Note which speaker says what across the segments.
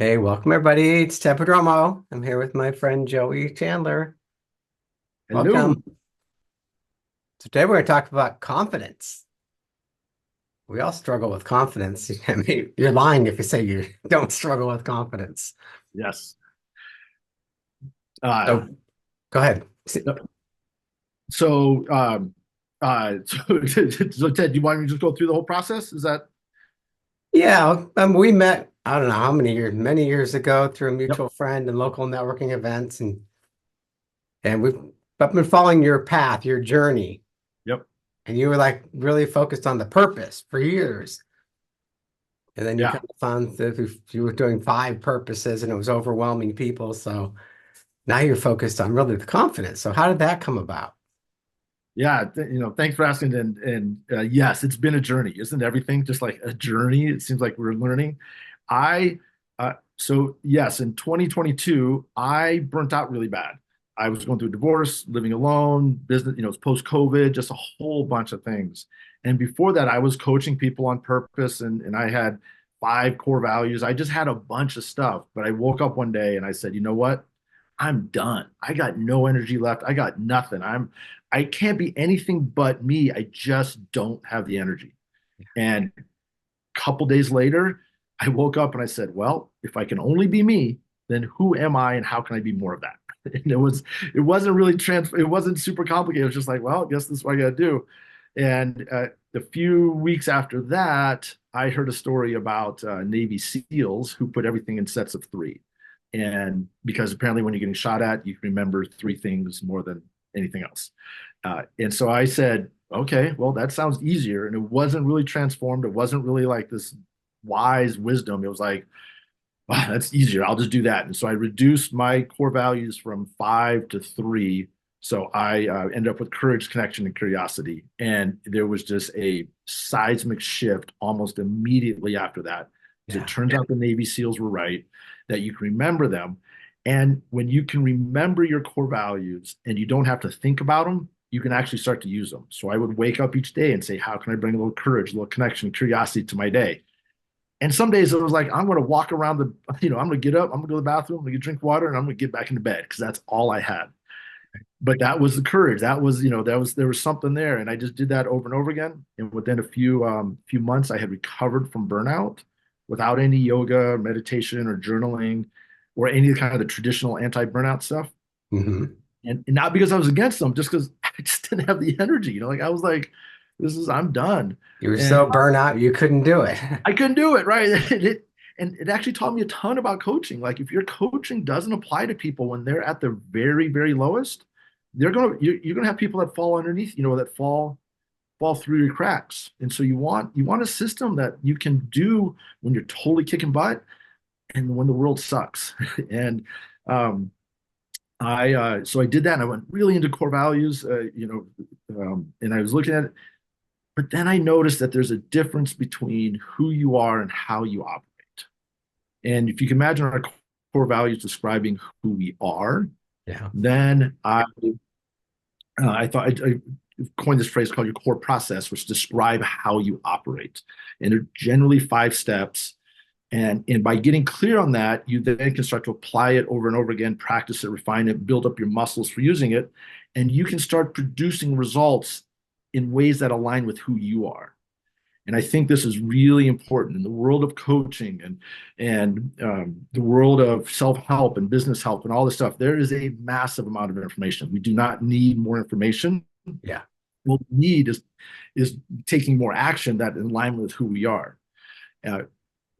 Speaker 1: Hey, welcome everybody. It's Tepidromo. I'm here with my friend Joey Chandler.
Speaker 2: Hello.
Speaker 1: Welcome. So today we're going to talk about confidence. We all struggle with confidence. I mean, you're lying if you say you don't struggle with confidence.
Speaker 2: Yes. Uh,
Speaker 1: So go ahead.
Speaker 2: so, so Ted, you want me to just go through the whole process? Is that?
Speaker 1: Yeah, we met, I don't know how many years, many years ago through a
Speaker 2: Yep.
Speaker 1: mutual friend and local networking events. And I've been following your path, your journey.
Speaker 2: Yep.
Speaker 1: And you were like really focused on the purpose for years. And then you
Speaker 2: Yeah.
Speaker 1: kind of found that if you were doing five purposes and it was overwhelming people. So now you're focused on really the confidence. So how did that come about?
Speaker 2: Yeah. Thanks for asking. And yes, it's been a journey. Isn't everything just like a journey? It seems like we're learning. I, so yes, in 2022, I burnt out really bad. I was going through a divorce, living alone, business, it's post-COVID, just a whole bunch of things. And before that, I was coaching people on purpose and I had five core values. I just had a bunch of stuff. But I woke up one day and I said, you know what? I'm done. I got no energy left. I got nothing. I can't be anything but me. I just don't have the energy. And a couple days later, I woke up and I said, well, if I can only be me, then who am I and how can I be more of that? And it wasn't really it wasn't super complicated. It was just like, well, I guess this is what I got to do. And a few weeks after that, I heard a story about Navy SEALs who put everything in sets of three. And because apparently when you're getting shot at, you can remember three things more than anything else. And so I said, okay, well, that sounds easier. And it wasn't really transformed. It wasn't really like this wise wisdom. It was like, wow, that's easier. I'll just do that. And so I reduced my core values from five to three. So I ended up with courage, connection, and curiosity. And there was just a seismic shift almost immediately after that. Because it
Speaker 1: Yeah.
Speaker 2: turns out the Navy SEALs were right, that you can remember them. And when you can remember your core values and you don't have to think about them, you can actually start to use them. So I would wake up each day and say, how can I bring a little courage, a little connection, curiosity to my day? And some days it was like, I'm going to walk around I'm going to get up, I'm going to go to the bathroom, I'm going to drink water, and I'm going to get back into bed because that's all I had. But that was the courage. That was, there was something there. And I just did that over and over again. And within a few months, I had recovered from burnout without any yoga, meditation, or journaling, or any kind of the traditional anti-burnout stuff.
Speaker 1: Hmm.
Speaker 2: And not because I was against them, just because I just didn't have the energy. Like I was like, I'm done.
Speaker 1: You were
Speaker 2: And
Speaker 1: so burnt out, you couldn't do it.
Speaker 2: I couldn't do it, right? And it actually taught me a ton about coaching. Like if your coaching doesn't apply to people when they're at their very, very lowest, you're gonna have people that fall underneath, that fall through your cracks. And so you want a system that you can do when you're totally kicking butt and when the world sucks. And um, I so I did that and I went really into core values, and I was looking at it, but then I noticed that there's a difference between who you are and how you operate. And if you can imagine our core values describing who we are,
Speaker 1: Yeah.
Speaker 2: then I thought I coined this phrase called your core process, which describe how you operate. And they're generally five steps. And by getting clear on that, you then can start to apply it over and over again, practice it, refine it, build up your muscles for using it, and you can start producing results in ways that align with who you are. And I think this is really important in the world of coaching and the world of self-help and business help and all this stuff. There is a massive amount of information. We do not need more information.
Speaker 1: Yeah.
Speaker 2: What we need is taking more action that in line with who we are. Uh,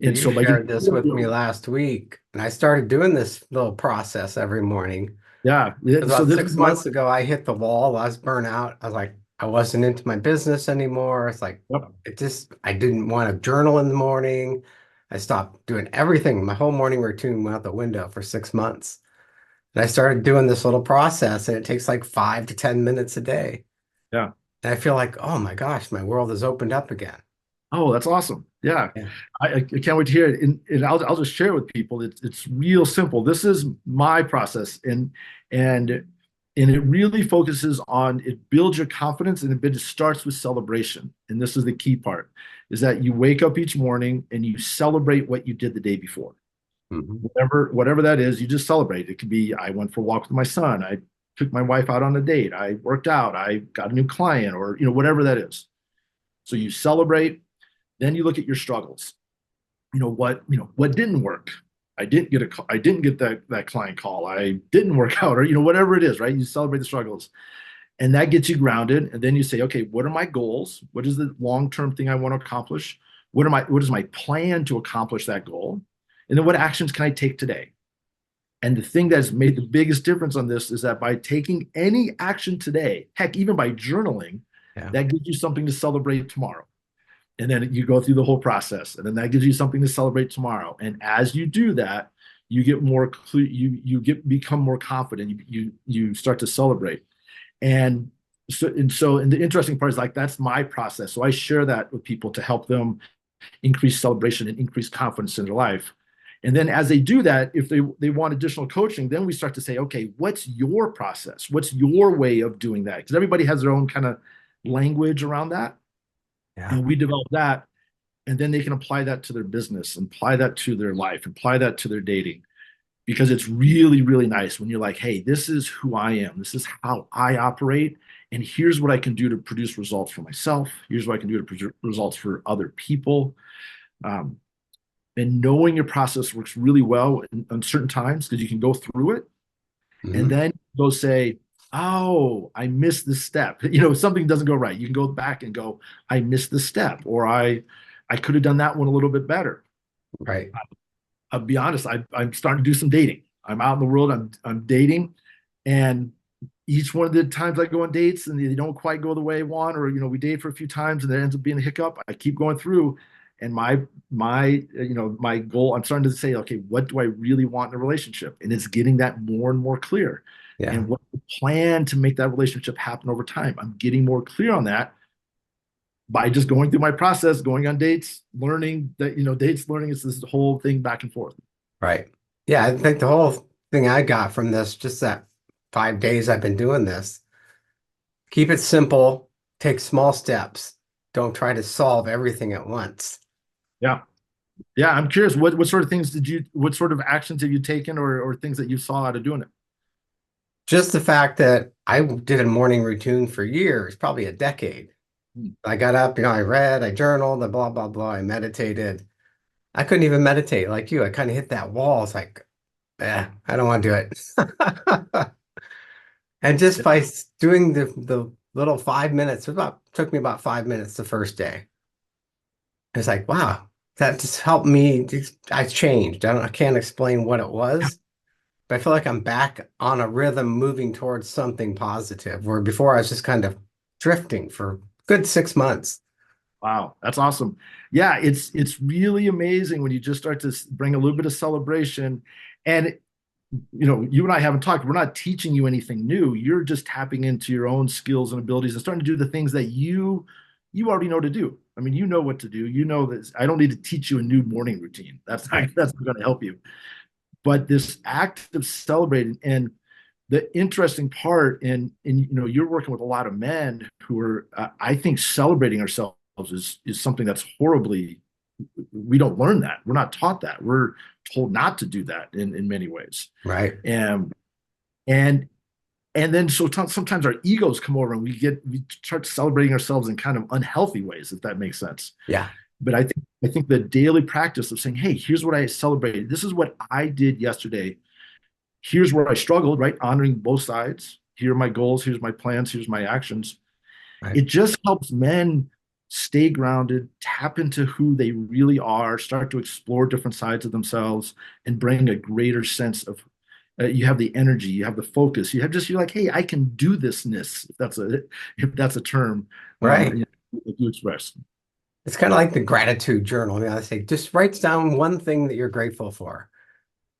Speaker 2: and
Speaker 1: You
Speaker 2: so by getting
Speaker 1: shared this with me last week, and I started doing this little process every morning.
Speaker 2: yeah, so
Speaker 1: About
Speaker 2: this is
Speaker 1: six
Speaker 2: my
Speaker 1: months ago, I hit the wall. I was burnt out. I was like, I wasn't into my business anymore. It's like,
Speaker 2: yep.
Speaker 1: I didn't want to journal in the morning. I stopped doing everything. My whole morning routine went out the window for 6 months. And I started doing this little process, and it takes like 5 to 10 minutes a day.
Speaker 2: Yeah.
Speaker 1: And I feel like, oh my gosh, my world has opened up again.
Speaker 2: Oh, that's awesome. Yeah.
Speaker 1: Yeah.
Speaker 2: I can't wait to hear it. And I'll just share with people. It's real simple. This is my process. And it really focuses on it builds your confidence and it starts with celebration. And this is the key part is that you wake up each morning and you celebrate what you did the day before.
Speaker 1: Mhm.
Speaker 2: Whatever that is, you just celebrate. It could be I went for a walk with my son, I took my wife out on a date, I worked out, I got a new client, or whatever that is. So you celebrate, then you look at your struggles. What didn't work. I didn't get that client call. I didn't work out, or whatever it is, right? You celebrate the struggles, and that gets you grounded. And then you say, okay, what are my goals? What is the long-term thing I want to accomplish? What is my plan to accomplish that goal? And then what actions can I take today? And the thing that's made the biggest difference on this is that by taking any action today, heck, even by journaling,
Speaker 1: Yeah.
Speaker 2: that gives you something to celebrate tomorrow. And then you go through the whole process, and then that gives you something to celebrate tomorrow. And as you do that, you get more become more confident. You start to celebrate. And and the interesting part is, like, that's my process. So I share that with people to help them increase celebration and increase confidence in their life. And then as they do that, if they want additional coaching, then we start to say, okay, what's your process? What's your way of doing that? Because everybody has their own kind of language around that.
Speaker 1: Yeah.
Speaker 2: And we develop that, and then they can apply that to their business, and apply that to their life, and apply that to their dating. Because it's really, really nice when you're like, hey, this is who I am. This is how I operate. And here's what I can do to produce results for myself. Here's what I can do to produce results for other people. Um, and knowing your process works really well in certain times, because you can go through it and
Speaker 1: Mhm.
Speaker 2: then go say, oh, I missed this step. Something doesn't go right. You can go back and go, I missed this step, or I could have done that one a little bit better.
Speaker 1: Right.
Speaker 2: I'll be honest, I'm starting to do some dating. I'm out in the world, I'm dating, and each one of the times I go on dates and they don't quite go the way I want, or we date for a few times and there ends up being a hiccup, I keep going through. And my goal, I'm starting to say, okay, what do I really want in a relationship? And it's getting that more and more clear.
Speaker 1: Yeah.
Speaker 2: And what the plan to make that relationship happen over time. I'm getting more clear on that by just going through my process, going on dates, learning that, dates, learning. It's this whole thing back and forth.
Speaker 1: Right. Yeah, I think the whole thing I got from this, just that 5 days I've been doing this, keep it simple, take small steps. Don't try to solve everything at once.
Speaker 2: Yeah. Yeah. I'm curious, what sort of things what sort of actions have you taken, or things that you saw out of doing it?
Speaker 1: Just the fact that I did a morning routine for years, probably a decade.
Speaker 2: Hmm.
Speaker 1: I got up, I read, I journaled, blah, blah, blah. I meditated. I couldn't even meditate like you. I kind of hit that wall. It's like, I don't want to do it. And just by doing the little 5 minutes, took me about 5 minutes the first day. It's like, wow, that just helped me. I changed. I can't explain what it was, but I feel like I'm back on a rhythm moving towards something positive, where before I was just kind of drifting for a good 6 months.
Speaker 2: Wow, that's awesome. Yeah, it's really amazing when you just start to bring a little bit of celebration. And you and I haven't talked. We're not teaching you anything new. You're just tapping into your own skills and abilities and starting to do the things that you already know to do. I mean, you know what to do. You know this. I don't need to teach you a new morning routine.
Speaker 1: Right.
Speaker 2: That's not going to help you. But this act of celebrating, and the interesting part, you're working with a lot of men who are, I think, celebrating ourselves is something that's horribly, we don't learn that. We're not taught that. We're told not to do that in many ways.
Speaker 1: Right.
Speaker 2: And and and then sometimes our egos come over and we start celebrating ourselves in kind of unhealthy ways, if that makes sense.
Speaker 1: Yeah.
Speaker 2: But I think the daily practice of saying, hey, here's what I celebrated. This is what I did yesterday. Here's where I struggled, right? Honoring both sides. Here are my goals. Here's my plans. Here's my actions.
Speaker 1: Right.
Speaker 2: It just helps men stay grounded, tap into who they really are, start to explore different sides of themselves, and bring a greater sense of, you have the energy, you have the focus, you're like, hey, I can do thisness, if that's a term,
Speaker 1: Right.
Speaker 2: if you express.
Speaker 1: It's kind of like the gratitude journal. I say, just write down one thing that you're grateful for.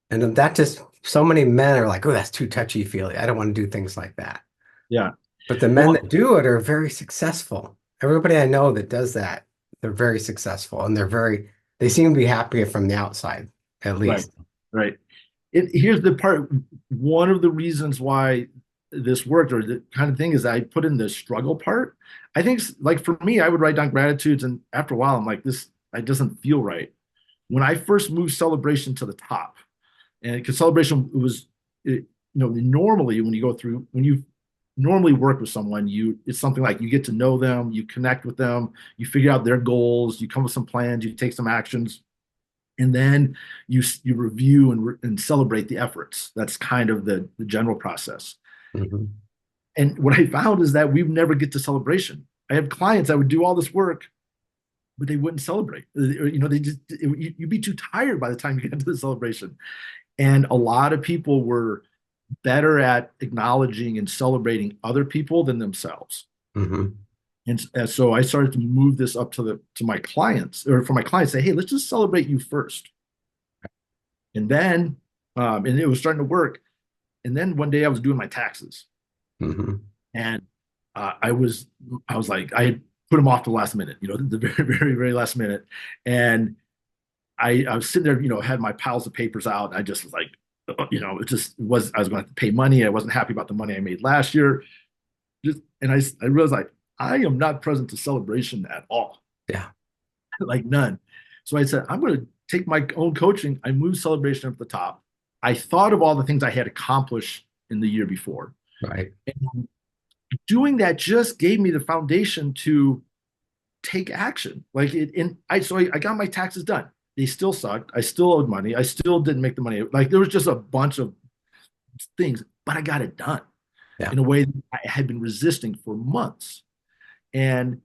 Speaker 1: And then that just, so many men are like, oh, that's too touchy-feely. I don't want to do things like that.
Speaker 2: Yeah.
Speaker 1: But the men
Speaker 2: Well,
Speaker 1: that do it are very successful. Everybody I know that does that, they're very successful, and they seem to be happier from the outside, at
Speaker 2: right,
Speaker 1: least.
Speaker 2: right. Here's the part. One of the reasons why this worked, or the kind of thing, is I put in the struggle part. I think, like, for me, I would write down gratitudes, and after a while, I'm like, this, it doesn't feel right. when I first moved celebration to the top, and because celebration was, normally when you go through, when you normally work with someone, it's something like you get to know them, you connect with them, you figure out their goals, you come with some plans, you take some actions, and then you review and celebrate the efforts. That's kind of the general process.
Speaker 1: Mhm.
Speaker 2: And what I found is that we never get to celebration. I have clients that would do all this work, but they wouldn't celebrate. They just you'd be too tired by the time you get to the celebration. And a lot of people were better at acknowledging and celebrating other people than themselves.
Speaker 1: Mhm.
Speaker 2: And so I started to move this up to my clients, or for my clients, say, hey, let's just celebrate you first. And then, and it was starting to work. And then one day I was doing my taxes,
Speaker 1: Mhm.
Speaker 2: and I was like, I had put them off to the last minute, the very, very, very last minute. And I was sitting there, had my piles of papers out. And I just was like, it just was, I was going to have to pay money. I wasn't happy about the money I made last year. And I realized, like, I am not present to celebration at all,
Speaker 1: Yeah.
Speaker 2: like none. So I said, I'm going to take my own coaching. I moved celebration up the top. I thought of all the things I had accomplished in the year before.
Speaker 1: Right.
Speaker 2: And doing that just gave me the foundation to take action. I got my taxes done. They still sucked. I still owed money. I still didn't make the money. Like, there was just a bunch of things, but I got it done
Speaker 1: Yeah.
Speaker 2: in a way that I had been resisting for months. And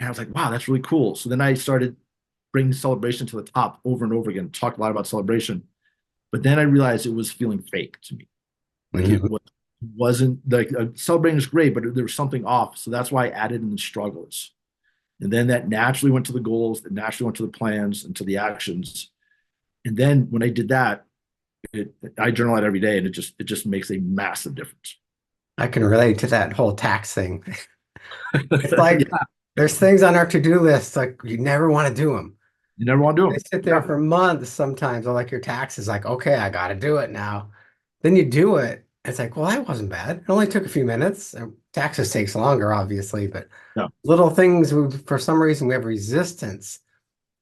Speaker 2: I was like, wow, that's really cool. So then I started bringing celebration to the top over and over again, talked a lot about celebration. But then I realized it was feeling fake to me. Like,
Speaker 1: Mhm.
Speaker 2: wasn't like, celebrating is great, but there was something off. So that's why I added in the struggles. And then that naturally went to the goals, that naturally went to the plans and to the actions. And then when I did that, I journal it every day, and it just makes a massive difference.
Speaker 1: I can relate to that whole tax thing. It's like
Speaker 2: Yeah,
Speaker 1: there's things on our to-do list like you never want to do them.
Speaker 2: you never want to do
Speaker 1: They
Speaker 2: them.
Speaker 1: sit there
Speaker 2: Yeah,
Speaker 1: for months sometimes, or like your taxes, like, okay, I got to do it now. Then you do it. It's like, well, that wasn't bad. It only took a few minutes. Taxes takes longer, obviously, but
Speaker 2: yeah,
Speaker 1: little things, for some reason, we have resistance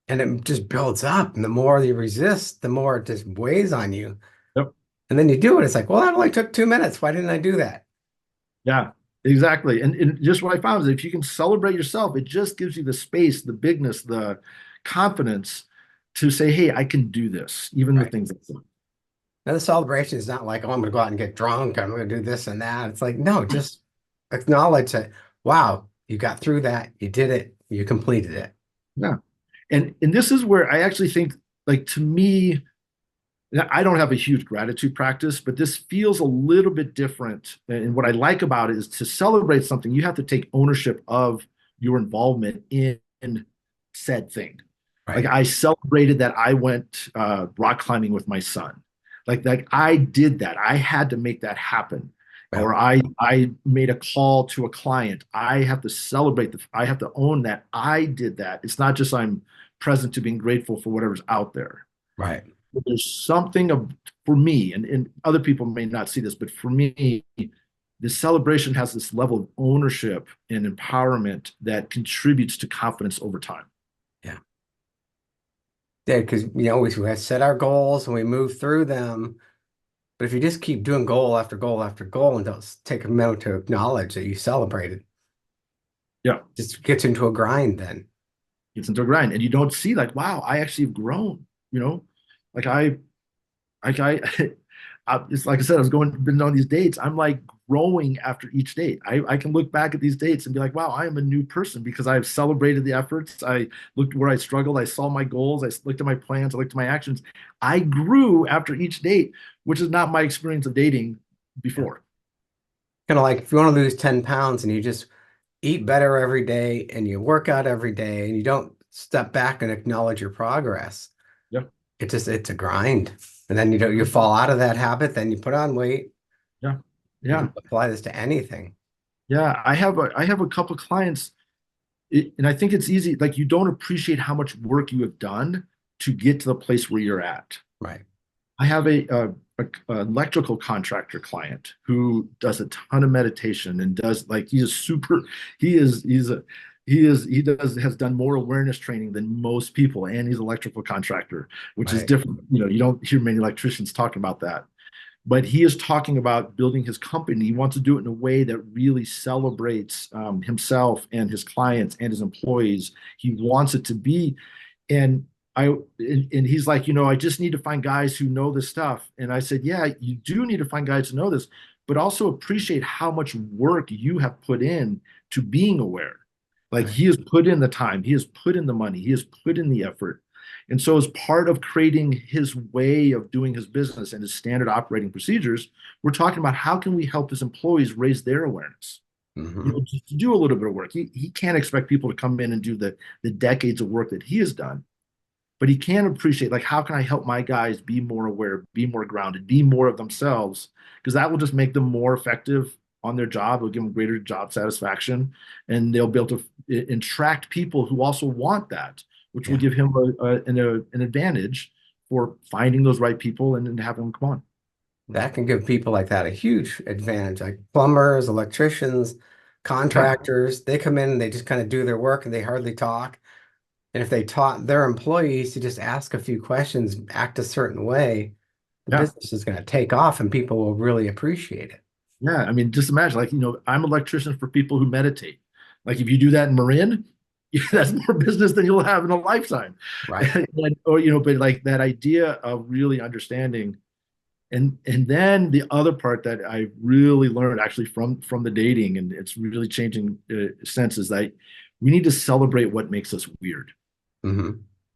Speaker 1: and it just builds up. And the more you resist, the more it just weighs on you.
Speaker 2: yep,
Speaker 1: And then you do it. It's like, well, that only took 2 minutes. Why didn't I do that?
Speaker 2: yeah, exactly. And just what I found is if you can celebrate yourself, it just gives you the space, the bigness, the confidence to say, hey, I can do this, even the
Speaker 1: Right.
Speaker 2: things that suck.
Speaker 1: Now, the celebration is not like, oh, I'm going to go out and get drunk. I'm going to do this and that. It's like, no, just acknowledge that, wow, you got through that. You did it. You completed it.
Speaker 2: Yeah. And this is where I actually think, like, to me, I don't have a huge gratitude practice, but this feels a little bit different. And what I like about it is, to celebrate something, you have to take ownership of your involvement in said thing. Like,
Speaker 1: Right.
Speaker 2: I celebrated that I went rock climbing with my son. Like I did that. I had to make that happen.
Speaker 1: Yep.
Speaker 2: Or I made a call to a client. I have to celebrate I have to own that I did that. It's not just I'm present to being grateful for whatever's out there.
Speaker 1: Right.
Speaker 2: There's something for me, and other people may not see this, but for me, the celebration has this level of ownership and empowerment that contributes to confidence over time.
Speaker 1: Yeah. Yeah. Because, we have set our goals and we move through them. But if you just keep doing goal after goal after goal and don't take a minute to acknowledge that you celebrated,
Speaker 2: Yeah,
Speaker 1: just gets into a grind then.
Speaker 2: gets into a grind, and you don't see, like, wow, I actually have grown. You know, like I it's like I said, been on these dates. I'm like growing after each date. I can look back at these dates and be like, wow, I am a new person because I've celebrated the efforts. I looked where I struggled. I saw my goals. I looked at my plans. I looked at my actions. I grew after each date, which is not my experience of dating
Speaker 1: Yeah.
Speaker 2: before.
Speaker 1: Kind of like if you want to lose 10 pounds and you just eat better every day and you work out every day and you don't step back and acknowledge your progress,
Speaker 2: Yeah.
Speaker 1: it's a grind. And then you fall out of that habit, then you put on weight.
Speaker 2: Yeah.
Speaker 1: You
Speaker 2: Yeah.
Speaker 1: can apply this to anything.
Speaker 2: Yeah. I have a couple clients, and I think it's easy. Like, you don't appreciate how much work you have done to get to the place where you're at.
Speaker 1: Right.
Speaker 2: I have a electrical contractor client who does a ton of meditation and does, like, he's a has done more awareness training than most people, and he's an electrical contractor, which is
Speaker 1: Right.
Speaker 2: different. You don't hear many electricians talking about that. But he is talking about building his company. He wants to do it in a way that really celebrates himself and his clients and his employees. He wants it to be, and and he's like, I just need to find guys who know this stuff. And I said, yeah, you do need to find guys who know this, but also appreciate how much work you have put in to being aware. Like
Speaker 1: Right.
Speaker 2: he has put in the time, he has put in the money, he has put in the effort. And so, as part of creating his way of doing his business and his standard operating procedures, we're talking about how can we help his employees raise their awareness.
Speaker 1: Hmm.
Speaker 2: Just to do a little bit of work. He can't expect people to come in and do the decades of work that he has done, but he can appreciate, like, how can I help my guys be more aware, be more grounded, be more of themselves, because that will just make them more effective on their job. It'll give them greater job satisfaction, and they'll be able to attract people who also want that, which will
Speaker 1: Yeah.
Speaker 2: give him an advantage for finding those right people and having them come on.
Speaker 1: That can give people like that a huge advantage, like plumbers, electricians,
Speaker 2: Yeah,
Speaker 1: contractors. They come in and they just kind of do their work and they hardly talk. And if they taught their employees to just ask a few questions, act a certain way, the
Speaker 2: yeah,
Speaker 1: business is going to take off and people will really appreciate it.
Speaker 2: yeah. I mean, just imagine, like, I'm an electrician for people who meditate. Like, if you do that in Marin, that's more business than you'll have in a lifetime.
Speaker 1: Right.
Speaker 2: Or, but like that idea of really understanding. And then the other part that I really learned actually from the dating, and it's really changing sense, is that we need to celebrate what makes us weird.
Speaker 1: Hmm.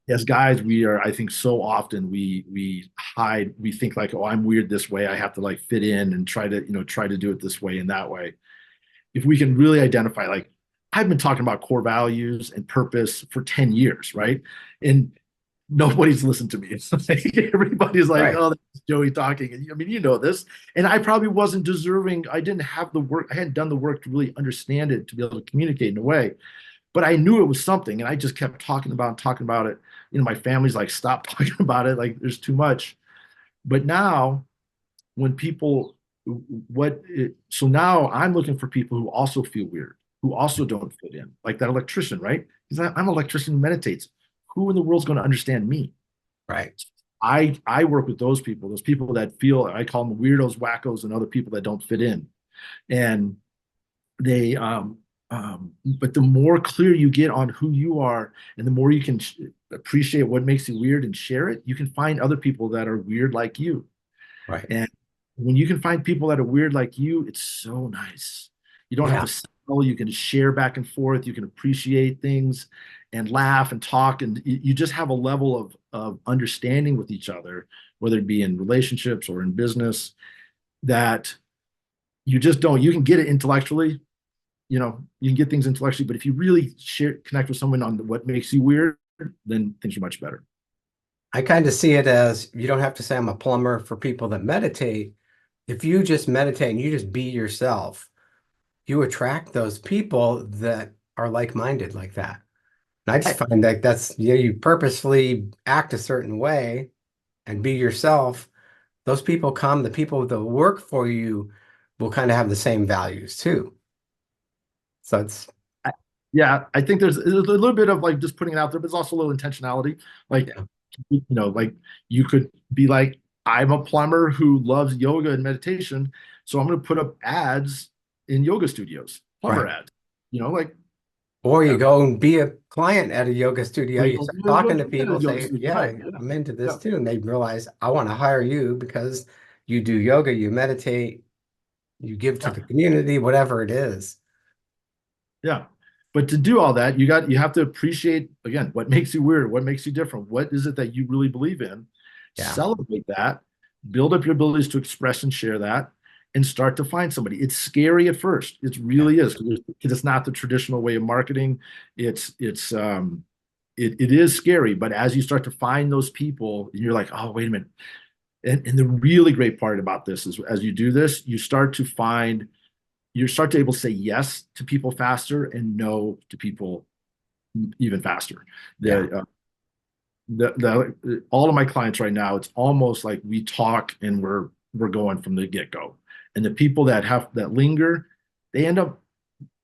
Speaker 2: As guys, we are, I think, so often we hide, we think like, oh, I'm weird this way, I have to like fit in and try to do it this way and that way. If we can really identify, like, I've been talking about core values and purpose for 10 years, right? And nobody's listened to me. It's like everybody's like,
Speaker 1: Right.
Speaker 2: oh, that's Joey talking. And I mean, this. And I probably wasn't deserving. I didn't have the work. I hadn't done the work to really understand it, to be able to communicate in a way. But I knew it was something. And I just kept talking about it. My family's like, stop talking about it. Like, there's too much. But now, when people, so now I'm looking for people who also feel weird, who also don't fit in, like that electrician, right? Because I'm an electrician who meditates. Who in the world's going to understand me?
Speaker 1: Right.
Speaker 2: I work with those people that feel, I call them weirdos, wackos, and other people that don't fit in. And they, but the more clear you get on who you are, and the more you can appreciate what makes you weird and share it, you can find other people that are weird like you.
Speaker 1: Right.
Speaker 2: And when you can find people that are weird like you, it's so nice. You don't have
Speaker 1: Yeah.
Speaker 2: to sell, you can share back and forth, you can appreciate things and laugh and talk, and you just have a level of understanding with each other, whether it be in relationships or in business, that you just don't. You can get it intellectually, you can get things intellectually, but if you really connect with someone on what makes you weird, then things are much better.
Speaker 1: I kind of see it as you don't have to say I'm a plumber for people that meditate. If you just meditate and you just be yourself, you attract those people that are like-minded like that. And I just
Speaker 2: I,
Speaker 1: find that that's, you purposefully act a certain way and be yourself. Those people come, the people that work for you will kind of have the same values too. So it's,
Speaker 2: I, yeah, I think there's a little bit of like just putting it out there, but there's also a little intentionality. Like,
Speaker 1: yeah,
Speaker 2: like you could be like, I'm a plumber who loves yoga and meditation, so I'm going to put up ads in yoga studios, plumber
Speaker 1: right.
Speaker 2: ads. Like,
Speaker 1: Or you
Speaker 2: yeah,
Speaker 1: go and be a client at a yoga studio,
Speaker 2: or you
Speaker 1: you
Speaker 2: go,
Speaker 1: start
Speaker 2: "Yeah, go
Speaker 1: talking to
Speaker 2: do that
Speaker 1: people,
Speaker 2: at yoga
Speaker 1: say,
Speaker 2: studio."
Speaker 1: yeah,
Speaker 2: Right? Yeah,
Speaker 1: I'm into
Speaker 2: yeah,
Speaker 1: this too. And they realize I want to hire you because you do yoga, you meditate, you give to
Speaker 2: yeah,
Speaker 1: the community, whatever it is.
Speaker 2: yeah. But to do all that, you have to appreciate, again, what makes you weird, what makes you different, what is it that you really believe in,
Speaker 1: Yeah.
Speaker 2: celebrate that, build up your abilities to express and share that, and start to find somebody. It's scary at first. It
Speaker 1: Yeah.
Speaker 2: really is, because it's not the traditional way of marketing. It is scary, but as you start to find those people, and you're like, oh, wait a minute. And the really great part about this is, as you do this, you start to able to say yes to people faster and no to people even faster.
Speaker 1: Yeah.
Speaker 2: All of my clients right now, it's almost like we talk and we're going from the get-go. And the people that linger, they end up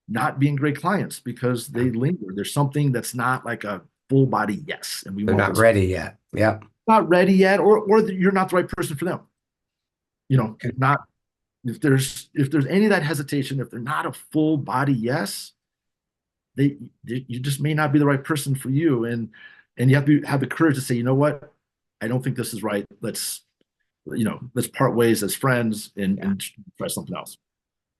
Speaker 2: not being great clients because they linger. There's something that's not like a full body yes, and we
Speaker 1: They're
Speaker 2: want
Speaker 1: not
Speaker 2: those
Speaker 1: ready yet. Yep.
Speaker 2: not ready yet, or you're not the right person for them. Not if there's any of that hesitation, if they're not a full body yes, they you just may not be the right person for you, and you have to have the courage to say, you know what, I don't think this is right. Let's part ways as friends and try something else.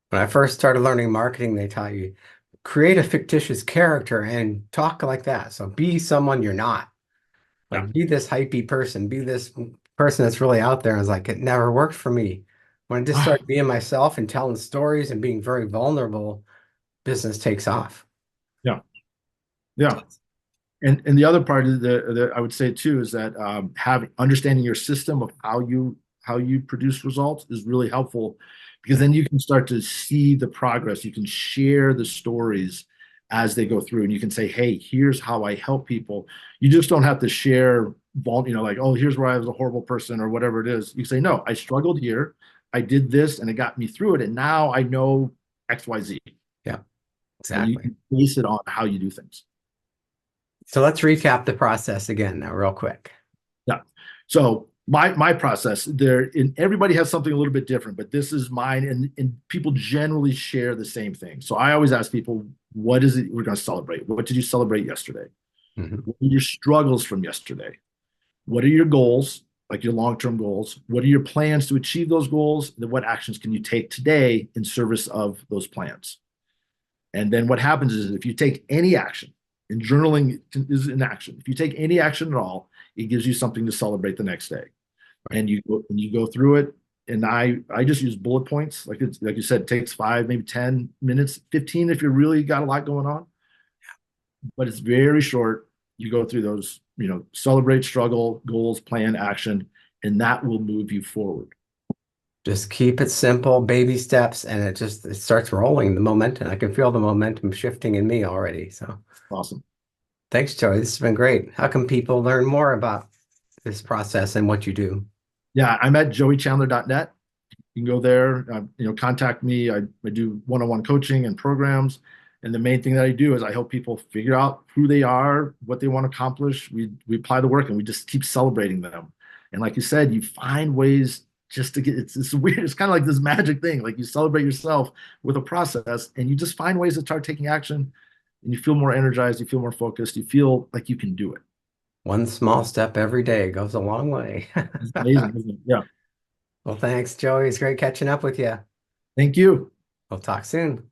Speaker 1: When I first started learning marketing, they taught you create a fictitious character and talk like that. So be someone you're not.
Speaker 2: Yeah.
Speaker 1: Like be this hypey person, be this person that's really out there. I was like, it never worked for me. When I just started being myself and telling stories and being very vulnerable, business takes off.
Speaker 2: Yeah. Yeah. And the other part of the I would say too is that having understanding your system of how you produce results is really helpful, because then you can start to see the progress. You can share the stories as they go through, and you can say, hey, here's how I help people. You just don't have to share, like, oh, here's where I was a horrible person or whatever it is. You say, no, I struggled here, I did this, and it got me through it, and now I know XYZ.
Speaker 1: Yeah,
Speaker 2: And you
Speaker 1: exactly.
Speaker 2: can base it on how you do things.
Speaker 1: So let's recap the process again now, real quick.
Speaker 2: Yeah. So my process there, in everybody has something a little bit different, but this is mine, and people generally share the same thing. So I always ask people, what is it we're going to celebrate? What did you celebrate yesterday?
Speaker 1: Mhm.
Speaker 2: What are your struggles from yesterday? What are your goals, like your long-term goals? What are your plans to achieve those goals? And then what actions can you take today in service of those plans? And then what happens is if you take any action, and journaling is an action. If you take any action at all, it gives you something to celebrate the next day.
Speaker 1: Right.
Speaker 2: And you go through it. And I just use bullet points. Like you said, it takes 5, maybe 10 minutes, 15 if you really got a lot going on. But it's very short. You go through those, celebrate, struggle, goals, plan, action, and that will move you forward.
Speaker 1: Just keep it simple, baby steps, and it starts rolling, the momentum. I can feel the momentum shifting in me already. So
Speaker 2: Awesome.
Speaker 1: thanks, Joey. This has been great. How can people learn more about this process and what you do?
Speaker 2: Yeah, I'm at joeychandler.net. You can go there, contact me. I do one-on-one coaching and programs. And the main thing that I do is I help people figure out who they are, what they want to accomplish. We apply the work and we just keep celebrating them. And like you said, you find ways just to get, it's weird. It's kind of like this magic thing. Like you celebrate yourself with a process and you just find ways to start taking action, and you feel more energized. You feel more focused. You feel like you can do it.
Speaker 1: One small step every day goes a long way.
Speaker 2: It's amazing, isn't it? Yeah.
Speaker 1: Well, thanks, Joey. It's great catching up with you.
Speaker 2: Thank you.
Speaker 1: We'll talk soon.